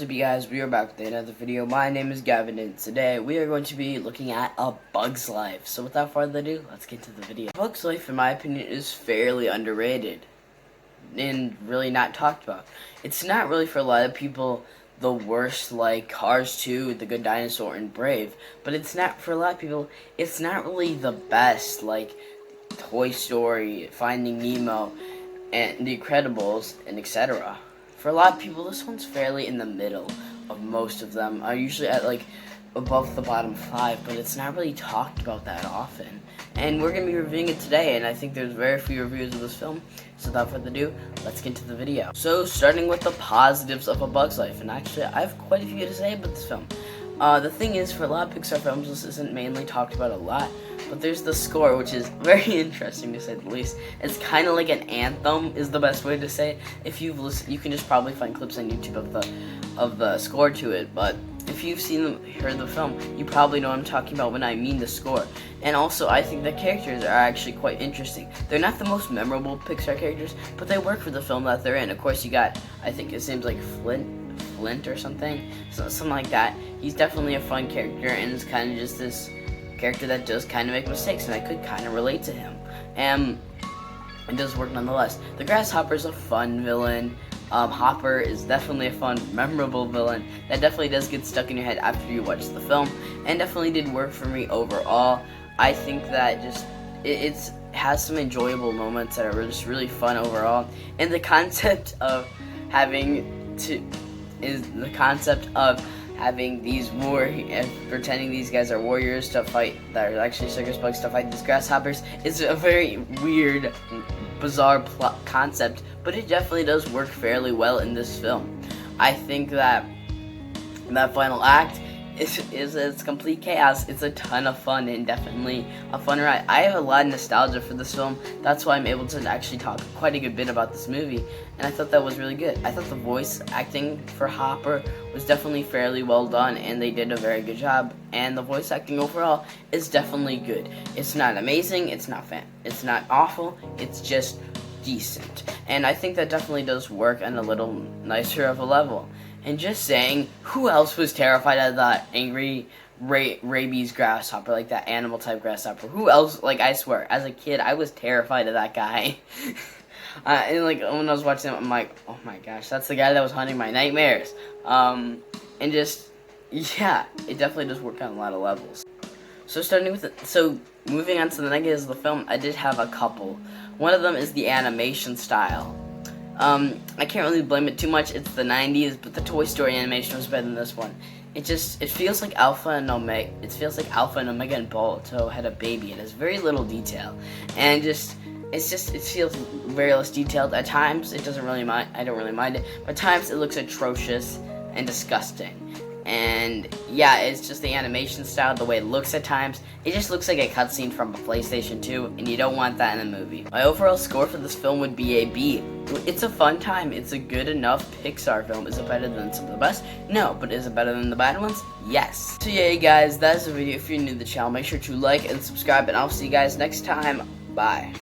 up, you guys? We are back with another video. My name is Gavin, and today we are going to be looking at A Bug's Life. So without further ado, let's get to the video. A Bug's Life, in my opinion, is fairly underrated and really not talked about. It's not really, for a lot of people, the worst, like Cars 2, The Good Dinosaur, and Brave. But it's not, for a lot of people, it's not really the best, like Toy Story, Finding Nemo, and The Incredibles, and etc. For a lot of people, this one's fairly in the middle of most of them. I'm usually at like above the bottom 5, but it's not really talked about that often. And we're going to be reviewing it today, and I think there's very few reviews of this film. So without further ado, let's get into the video. So starting with the positives of A Bug's Life, and actually I have quite a few to say about this film. The thing is, for a lot of Pixar films, this isn't mainly talked about a lot, but there's the score, which is very interesting to say the least. It's kind of like an anthem, is the best way to say it. If you've listened, you can just probably find clips on YouTube of the score to it, but if you've heard the film, you probably know what I'm talking about when I mean the score. And also, I think the characters are actually quite interesting. They're not the most memorable Pixar characters, but they work for the film that they're in. Of course, you got, I think his name's like Flint or something, so something like that. He's definitely a fun character, and it's kind of just this character that does kind of make mistakes, and I could kind of relate to him. And it does work nonetheless. The Grasshopper's a fun villain. Hopper is definitely a fun, memorable villain that definitely does get stuck in your head after you watch the film, and definitely did work for me overall. I think that just it has some enjoyable moments that are just really fun overall, and the concept of having these pretending these guys are warriors to fight, that are actually circus bugs to fight these grasshoppers, is a very weird, bizarre concept, but it definitely does work fairly well in this film. I think that final act is complete chaos. It's a ton of fun and definitely a fun ride. I have a lot of nostalgia for this film. That's why I'm able to actually talk quite a good bit about this movie, and I thought that was really good. I thought the voice acting for Hopper was definitely fairly well done, and they did a very good job, and the voice acting overall is definitely good. It's not amazing, it's not awful, it's just decent, and I think that definitely does work on a little nicer of a level. And just saying, who else was terrified of that angry rabies grasshopper, like that animal type grasshopper? Who else? Like, I swear, as a kid, I was terrified of that guy. And like when I was watching him, I'm like, oh my gosh, that's the guy that was haunting my nightmares. And just, yeah, it definitely does work on a lot of levels. So moving on to the negatives of the film, I did have a couple. One of them is the animation style. I can't really blame it too much. It's the 90s, but the Toy Story animation was better than this one. It feels like Alpha and Omega. It feels like Alpha and Omega and Balto had a baby. It has very little detail, and it feels very less detailed. At times, it doesn't really mind. I don't really mind it, but at times it looks atrocious and disgusting. And yeah, it's just the animation style, the way it looks at times. It just looks like a cutscene from a PlayStation 2, and you don't want that in a movie. My overall score for this film would be a B. It's a fun time. It's a good enough Pixar film. Is it better than some of the best? No, but is it better than the bad ones? Yes. So yeah, guys, that's the video. If you're new to the channel, make sure to like and subscribe, and I'll see you guys next time. Bye.